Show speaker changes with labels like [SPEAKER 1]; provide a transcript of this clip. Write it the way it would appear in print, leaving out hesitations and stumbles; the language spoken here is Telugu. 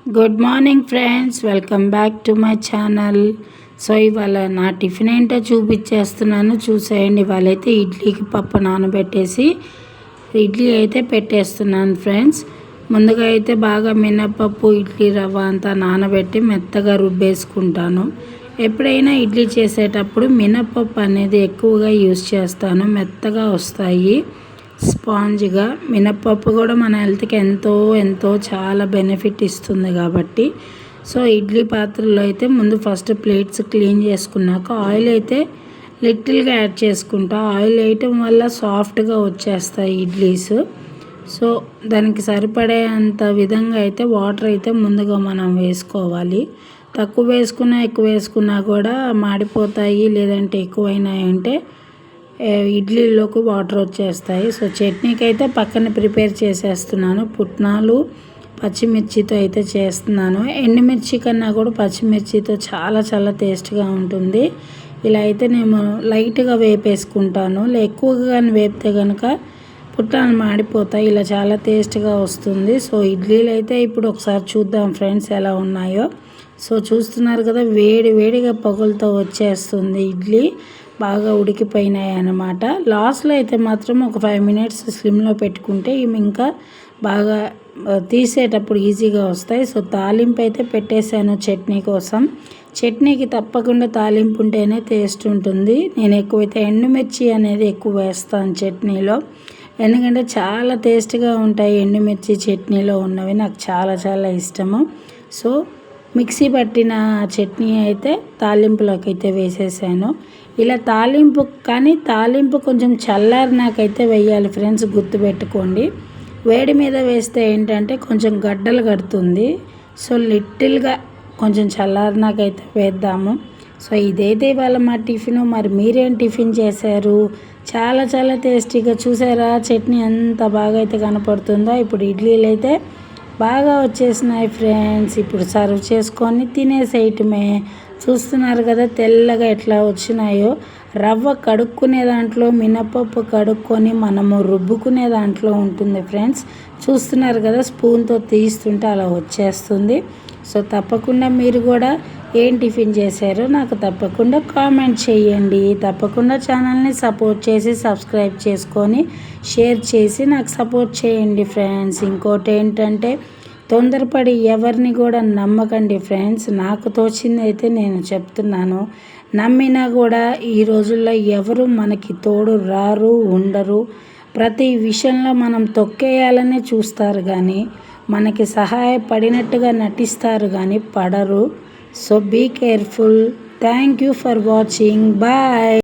[SPEAKER 1] Good morning friends, welcome back to my channel. So ఇవాళ నా టిఫిన్ ఏంటో చూపించేస్తున్నాను, చూసేయండి. ఇవాళైతే ఇడ్లీకి పప్పు నానబెట్టేసి ఇడ్లీ అయితే పెట్టేస్తున్నాను ఫ్రెండ్స్. ముందుగా అయితే బాగా మినపప్పు, ఇడ్లీ రవ్వ అంతా నానబెట్టి మెత్తగా రుబ్బేసుకుంటాను. ఎప్పుడైనా ఇడ్లీ చేసేటప్పుడు మినపప్పు అనేది ఎక్కువగా యూస్ చేస్తాను, మెత్తగా వస్తాయి. స్పాంజ్గా మినప్పప్పు కూడా మన హెల్త్కి ఎంతో చాలా బెనిఫిట్ ఇస్తుంది కాబట్టి. సో ఇడ్లీ పాత్రలో అయితే ముందు ఫస్ట్ ప్లేట్స్ క్లీన్ చేసుకున్నాక ఆయిల్ అయితే లిటిల్గా యాడ్ చేసుకుంటా. ఆయిల్ వేయటం వల్ల సాఫ్ట్గా వచ్చేస్తాయి ఇడ్లీస్. సో దానికి సరిపడే అంత విధంగా అయితే వాటర్ అయితే ముందుగా మనం వేసుకోవాలి. తక్కువ వేసుకున్నా ఎక్కువ వేసుకున్నా కూడా మాడిపోతాయి, లేదంటే ఎక్కువైనాయంటే ఇడ్లీలోకి వాటర్ వచ్చేస్తాయి. సో చట్నీకి అయితే పక్కన ప్రిపేర్ చేసేస్తున్నాను. పుట్నాలు పచ్చిమిర్చితో అయితే చేస్తున్నాను. ఎండుమిర్చి కన్నా కూడా పచ్చిమిర్చితో చాలా టేస్ట్గా ఉంటుంది. ఇలా అయితే నేను లైట్గా వేపేసుకుంటాను. ఎక్కువగా కానీ వేపితే కనుక పుట్నాలు మాడిపోతాయి. ఇలా చాలా టేస్ట్గా వస్తుంది. సో ఇడ్లీలు అయితే ఇప్పుడు ఒకసారి చూద్దాం ఫ్రెండ్స్ ఎలా ఉన్నాయో. సో చూస్తున్నారు కదా, వేడిగా పొగలతో వచ్చేస్తుంది. ఇడ్లీ బాగా ఉడికిపోయినాయి అన్నమాట. లాస్ట్లో అయితే మాత్రం ఒక 5 మినిట్స్ స్లిమ్లో పెట్టుకుంటే ఇవి ఇంకా బాగా తీసేటప్పుడు ఈజీగా వస్తాయి. సో తాలింపు అయితే పెట్టేశాను చట్నీ కోసం. చట్నీకి తప్పకుండా తాలింపు ఉంటేనే టేస్ట్ ఉంటుంది. నేను ఎక్కువైతే ఎండుమిర్చి అనేది ఎక్కువ వేస్తాను చట్నీలో, ఎందుకంటే చాలా టేస్ట్గా ఉంటాయి ఎండుమిర్చి చట్నీలో ఉన్నవి. నాకు చాలా ఇష్టము. సో మిక్సీ పట్టిన చట్నీ అయితే తాలింపులోకి అయితే వేసేసాను. ఇలా తాలింపు కొంచెం చల్లారినాకైతే వేయాలి ఫ్రెండ్స్, గుర్తుపెట్టుకోండి. వేడి మీద వేస్తే ఏంటంటే కొంచెం గడ్డలు కడుతుంది. సో లిటిల్గా కొంచెం చల్లారినాకైతే వేద్దాము. సో ఇదైతే ఇవాళ మా టిఫిన్. మరి మీరేం టిఫిన్ చేశారు? చాలా టేస్టీగా చూసారా చట్నీ ఎంత బాగా అయితే కనపడుతుందో. ఇప్పుడు ఇడ్లీలు అయితే బాగా వచ్చేసినాయి ఫ్రెండ్స్. ఇప్పుడు సర్వ్ చేసుకొని తినేసేయటమే. చూస్తున్నారు కదా తెల్లగా ఎట్లా వచ్చినాయో. రవ్వ కడుక్కునే దాంట్లో మినపప్పు కడుక్కొని మనము రుబ్బుకునే దాంట్లో ఉంటుంది ఫ్రెండ్స్. చూస్తున్నారు కదా, స్పూన్తో తీస్తుంటే అలా వచ్చేస్తుంది. సో తప్పకుండా మీరు కూడా ఏం టిఫిన్ చేశారో నాకు తప్పకుండా కామెంట్ చేయండి. తప్పకుండా ఛానల్ని సపోర్ట్ చేసి సబ్స్క్రైబ్ చేసుకొని షేర్ చేసి నాకు సపోర్ట్ చేయండి ఫ్రెండ్స్. ఇంకోటి ఏంటంటే తొందరపడి ఎవరిని కూడా నమ్మకండి ఫ్రెండ్స్. నాకు తోచింది అయితే నేను చెప్తున్నాను. నమ్మినా కూడా ఈ రోజుల్లో ఎవరు మనకి తోడు రారు, ఉండరు. ప్రతి విషయంలో మనం తొక్కేయాలనే చూస్తారు కానీ మనకి సహాయపడినట్టుగా నటిస్తారు కానీ పడరు. So be careful. Thank you for watching. Bye.